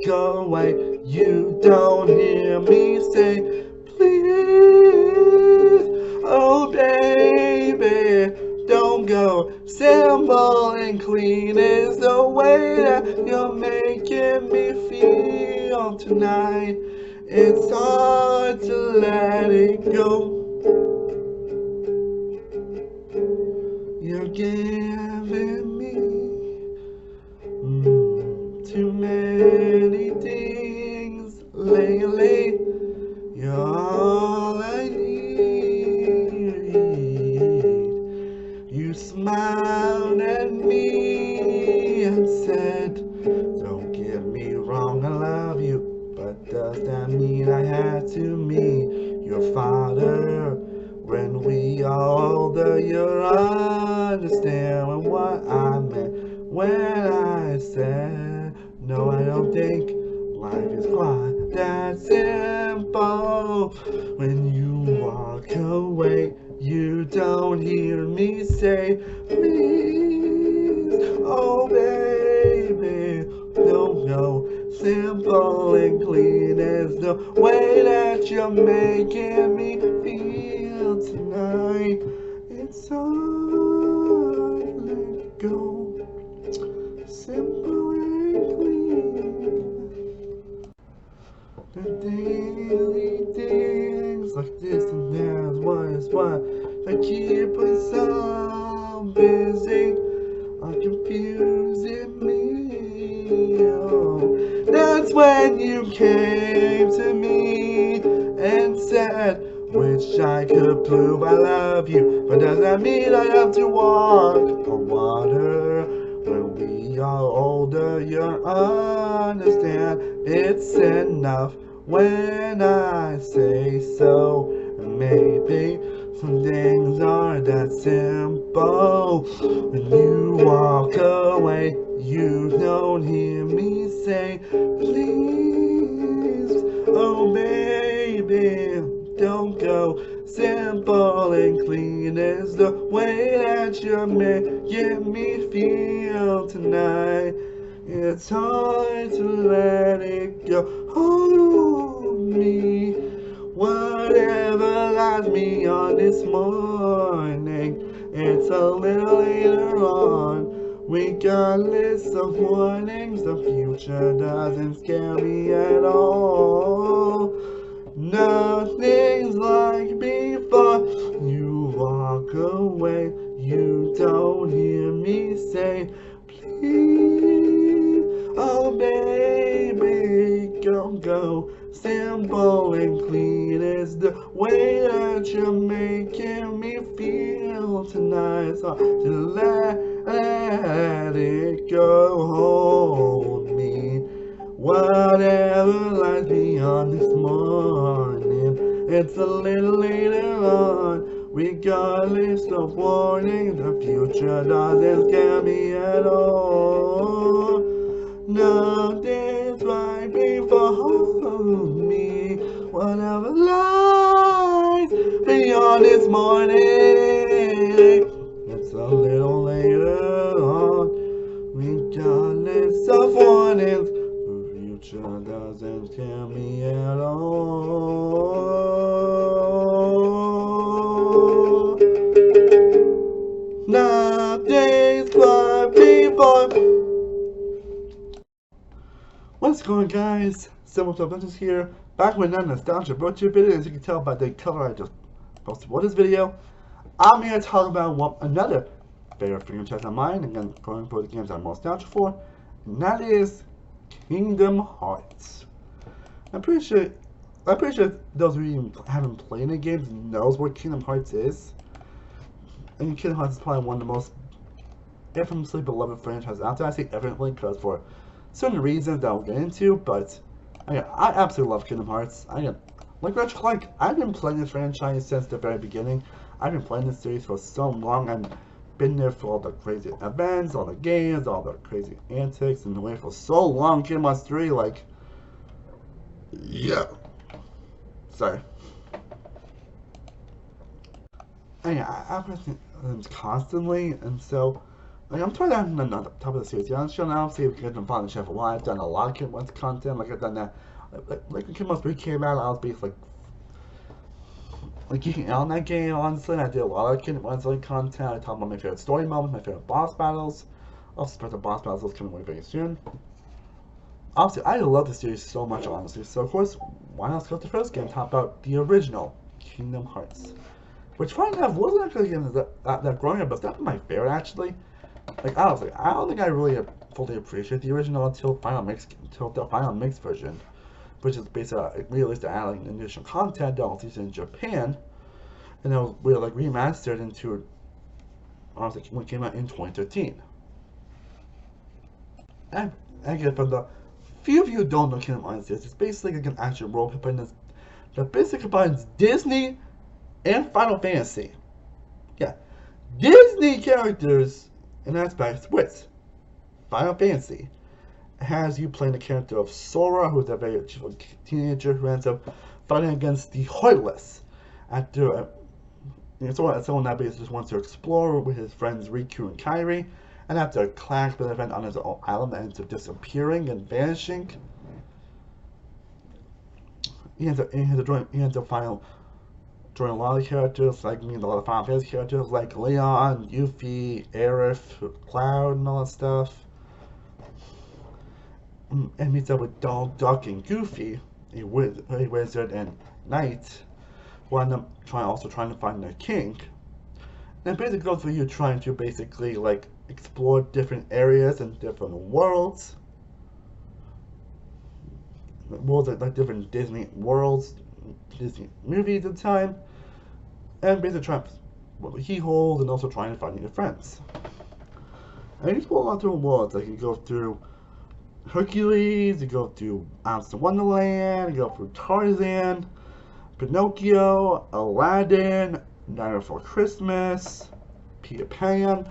walk away. You don't hear me say, please, oh baby, don't go. Simple and clean is the way that you're making me feel tonight. It's hard to let it go. You're giving me too many things lately. You're all I need. You smiled at me and said, don't get me wrong, I love you, but does that mean I had to meet your father? When we are older, you'll understand what I meant when I said, no, I don't think life is quite that simple. When you walk away, you don't hear me say, please, oh baby, don't go. Simple and clean is the way that you're making me feel tonight. It's hard to let go. Simple and clean. The daily things like this and that is what that keep us so busy are confusing me. Oh, that's when you came to me and said, wish I could prove I love you, but does that mean I have to walk on water? When we are older, you'll understand it's enough when I say so. And maybe some things aren't that simple. When you walk away, you don't hear me say, please, oh baby, don't go. Simple and clean is the way that you're making me feel tonight. It's hard to let it go. Hold me, whatever lies beyond this morning. It's a little later on. Regardless of warnings, the future doesn't scare me at all. Nothing's like before. You walk away, you don't hear me say, please, oh baby, don't go. Simple and clean is the way that you're making me feel tonight. So to let it go, hold me. Whatever lies beyond this morning, it's a little later on. Regardless of warning, the future doesn't scare me at all. Nothing's right before me. Whatever lies beyond this morning, it's a little later on. Regardless of warnings, the future doesn't scare me at all. Nothing's quite before. What's going on, guys? Simple Business here, back with another nostalgia Roadtrip video. As you can tell by the color I just posted for this video, I'm here to talk about another favorite franchise of mine, again, going for the games I'm most nostalgic for, and that is Kingdom Hearts. I'm pretty sure those of you who haven't played the games knows what Kingdom Hearts is. And Kingdom Hearts is probably one of the most infamously beloved franchises out there. I say evidently because for certain reasons that I'll get into, but I absolutely love Kingdom Hearts. Like I've been playing this franchise since the very beginning. I've been playing this series for so long. I've been there for all the crazy events, all the games, all the crazy antics, and the way for so long. Kingdom Hearts 3, like, yeah. Sorry. And yeah, I've been constantly, and so Like, I'm trying to on the top of the series. Yeah, I'm sure now, see if we can find the chef a while. I've done a lot of Kingdom Hearts content. Like, I've done that. Like when Kingdom Hearts 3 came out, I was basically like geeking out on that game, honestly. I did a lot of Kingdom Hearts content. I talked about my favorite story moments, my favorite boss battles. Also, special boss battles is coming away very soon. Obviously, I love the series so much, honestly. So, of course, why not go to the first game, talk about the original Kingdom Hearts. Which, funny enough, wasn't actually a game that growing up, but it's definitely my favorite, actually. Like, honestly, I don't think I really fully appreciate the original until the final mix version, which is basically released to add like additional content that was used in Japan, and it was like remastered into honestly when it came out in 2013. And again, for the few of you who don't know Kingdom Hearts, it's basically like an action role play that basically combines Disney and Final Fantasy. Yeah, Disney characters and aspects with Final Fantasy. Has you playing the character of Sora, who's a very cheerful teenager who ends up fighting against the Heartless. After someone that basically just wants to explore with his friends Riku and Kairi, and after a clash with an event on his own island that ends up disappearing and vanishing, he ends up joining a lot of characters, like a lot of Final Fantasy characters like Leon, Yuffie, Aerith, Cloud, and all that stuff. And meets up with Donald Duck and Goofy, a wizard and knight, who end up trying to find their king. And basically goes for you trying to basically like explore different areas and different worlds. Worlds like different Disney worlds, Disney movies at the time, and basically trying to what the keyholes and also trying to find your friends. And you explore a lot of different worlds, like you go through Hercules, you go through Alice in Wonderland, you go through Tarzan, Pinocchio, Aladdin, Nightmare Before Christmas, Peter Pan,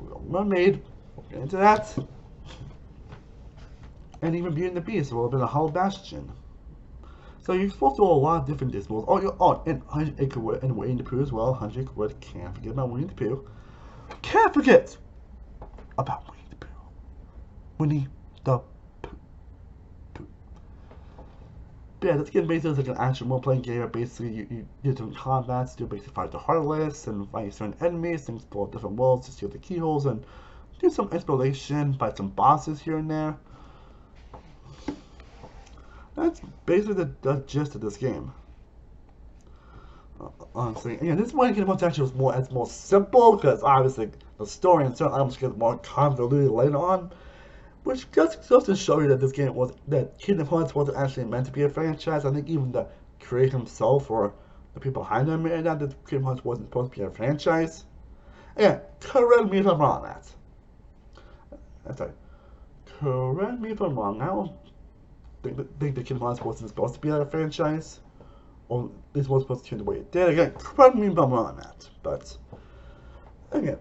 Little Mermaid, we'll get into that, and even Beauty and the Beast, a little bit of Hollow Bastion. So you're supposed to do a lot of different Disney worlds. And 100 Acre Wood and Winnie the Pooh as well. 100 Acre Wood, can't forget about Winnie the Pooh. Can't forget about Winnie the Pooh. Winnie the Pooh. Yeah, this game basically is like an action role-playing game where basically you do different combats, you basically fight the Heartless and fight certain enemies and explore different worlds to steal the keyholes and do some exploration, fight some bosses here and there. That's basically the gist of this game. Honestly, again, this one Kingdom Hearts actually was more simple because obviously the story and certain items get more convoluted later on. Which just goes to show you that this game that Kingdom Hearts wasn't actually meant to be a franchise. I think even the creator himself or the people behind him admitted that Kingdom Hearts wasn't supposed to be a franchise. Again, correct me if I'm wrong on that. That's right. Correct me if I'm wrong. I don't think that Kingdom Hearts wasn't supposed to be a franchise. Or at least wasn't supposed to turn the way it did. Again, correct me if I'm wrong on that. But again,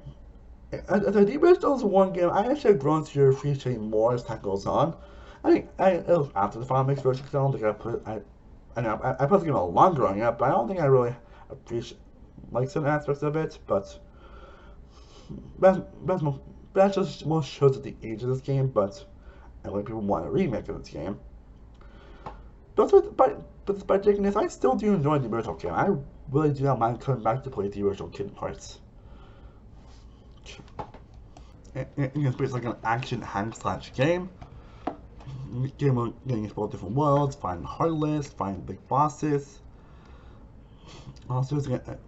the original is one game I actually have grown to appreciate more as time goes on. I think it was after the Final Mix version because I don't think I put the game a lot growing up, but I don't think I really appreciate like certain aspects of it. But that just most shows at the age of this game. But I think people want a remake of this game. But despite taking this, I still do enjoy the original game. I really do not mind coming back to play the original Kingdom Hearts. It's basically like an action hack-slash game. Game where getting explore different worlds, find Heartless, find big bosses. Also,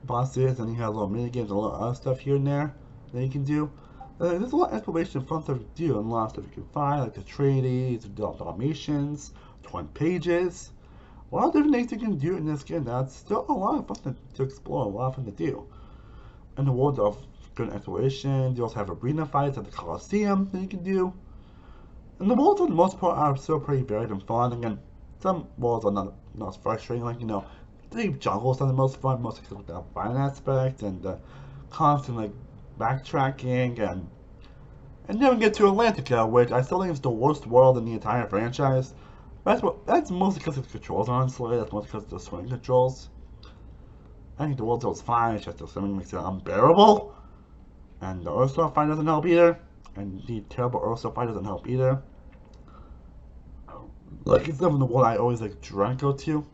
bosses, and you have little mini games and a lot of other stuff here and there that you can do. There's a lot of exploration and fun stuff to do, and a lot of stuff you can find, like the tradies, the automations, torn pages. A lot of different things you can do in this game. That's still a lot of fun to explore, a lot of fun to do. And the world of good exploration. You also have arena fights at the Coliseum that you can do. And the worlds for the most part are still pretty varied and fun. Again, some worlds are not as frustrating, like, the deep jungles are the most fun, mostly because of the fun aspect and the constant like backtracking and then we get to Atlantica, which I still think is the worst world in the entire franchise. That's mostly because of the controls, honestly. That's mostly because of the swing controls. I think the world was fine, it's just the swimming makes it unbearable. And the Ursula fight doesn't help either. And the terrible Ursula fight doesn't help either. Like, it's never the one I always like try to go to.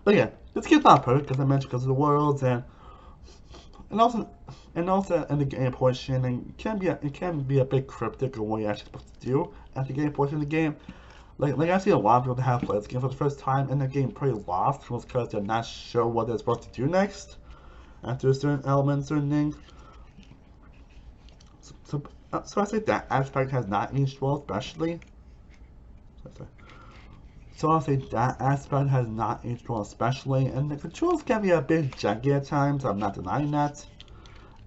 But yeah, this game's not perfect, as I mentioned, because of the worlds and also in the game portion, and it can be a bit cryptic of what you're actually supposed to do at the game portion of the game. Like I see a lot of people that have played this game for the first time, and the game pretty lost because they're not sure what they're supposed to do next after a certain element, certain thing. So I say that aspect has not aged well, especially. So I'll say that aspect has not aged well, especially, and the controls can be a bit janky at times. I'm not denying that.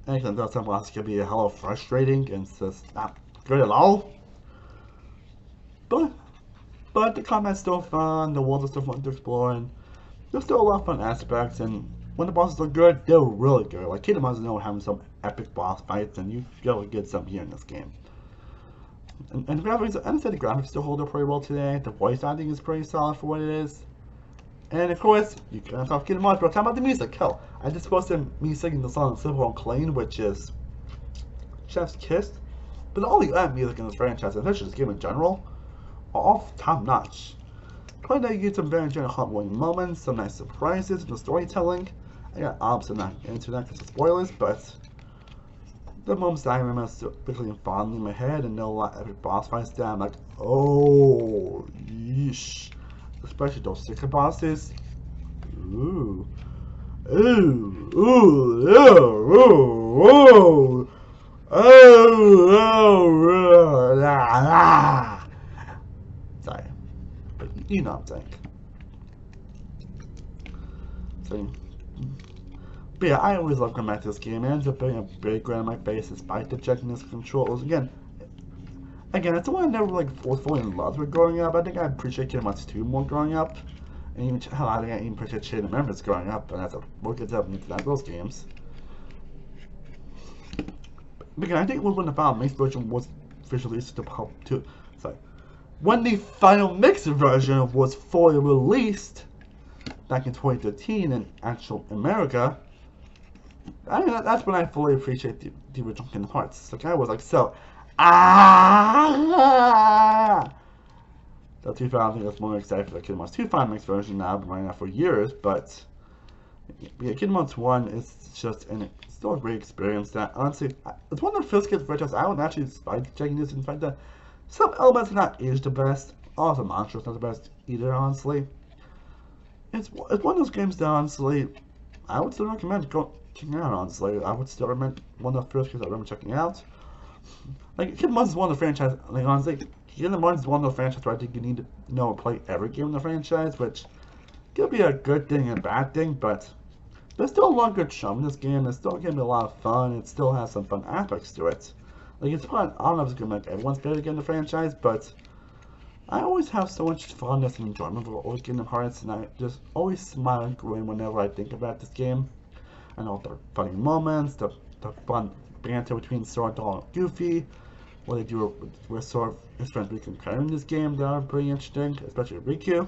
And some bosses can be a hell of frustrating and it's just not good at all. But the combat's still fun, the world is still fun to explore, and there's still a lot of fun aspects. And when the bosses are good, they're really good. Like Kingdom Hearts is having some epic boss fights, and you really get some here in this game. And the graphics, I say the graphics still hold up pretty well today. The voice acting is pretty solid for what it is. And of course, you can't talk Kingdom Hearts, but talk about the music. Hell, I just posted me singing the song Simple and Clean, which is Chef's Kiss. But all the other music in this franchise, and especially this game in general, are all top notch. Playing that you get some very general heartwarming moments, some nice surprises in the storytelling. I got obviously not into that because of spoilers, but the moments that I remember particularly fondly in my head, and know a lot of epic boss fights that I'm like, oh, yeesh. Especially those secret bosses. Ooh. Ooh. Ooh. Ooh. Oh. Sorry. But you know what I'm saying. So, but yeah, I always love going back to this game. It ends up being a big grind on my face despite the jankiness controls. Again, it's the one I never was fully in love with growing up. I think I appreciate Kingdom Hearts 2 more growing up. And even, hell, I think I even appreciate Chain of Memories growing up. And that's what gets up into those games. But again, I think it was when the final mixed version was officially released when the final mixed version was fully released back in 2013 in actual America. I mean, that's when I fully appreciate the original Kingdom Hearts. Like, I was like, so, So 2000, I think that's more excited for the Kingdom Hearts 2 final mix version now. I've been running that for years, but yeah, Kingdom Hearts 1 is just still a great experience. That honestly, it's one of the first games franchise I would actually despite checking this. In fact, that some elements are not aged the best. All the monsters not the best either. Honestly, it's one of those games that honestly I would still recommend checking out. Honestly, I would still recommend one of the first games I remember checking out. Like Kingdom Hearts is one of the franchise. Like honestly, Kingdom Hearts is one of the franchises where I think you need to play every game in the franchise, which could be a good thing and a bad thing, but there's still a lot of good charm in this game. It's still gonna be a lot of fun. It still has some fun aspects to it. Like it's fun. I don't know if it's gonna make everyone's favorite game in the franchise, but I always have so much funness and enjoyment for all Kingdom Hearts, and I just always smile and grin whenever I think about this game. And all the funny moments, the fun banter between Sora, Donald, and Goofy. What they do with Sora and his friends Riku and Karin in this game, that are pretty interesting, especially Riku.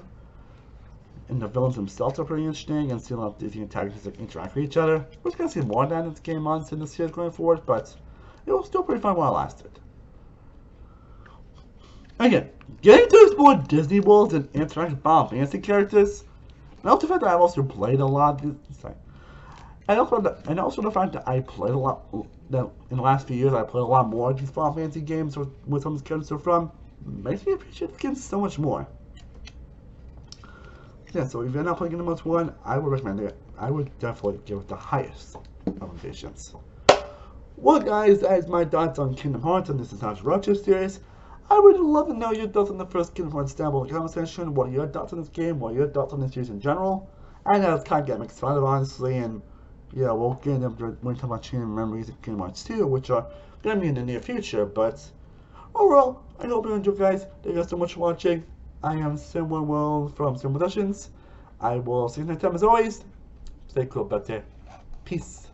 And the villains themselves are pretty interesting, and seeing how these antagonists interact with each other. We're gonna see more of that in this game on in this series going forward, but it was still pretty fun while it lasted. Again, getting to explore Disney worlds and interact with Final Fantasy characters, and also the fact that I've also played a lot. And also the fact that I played a lot. That in the last few years I played a lot more of these Final Fantasy games with some of these characters are from, makes me appreciate the game so much more. Yeah, so if you're not playing Kingdom Hearts 1, I would recommend it. I would definitely give it the highest recommendations. Well guys, that is my thoughts on Kingdom Hearts and this is Nostalgia Roadtrip series. I would love to know your thoughts on the first Kingdom Hearts down below in the comment section. What are your thoughts on this game? What are your thoughts on this series in general? I know it's kind of getting mixed fun of, honestly, and yeah, we'll get into when we talk about Chain of Memories and Kingdom Hearts 2, which are going to be in the near future, but overall, I hope you enjoyed, guys. Thank you guys so much for watching. I am Simwell World from Simwell Productions. I will see you next time as always. Stay cool, but peace.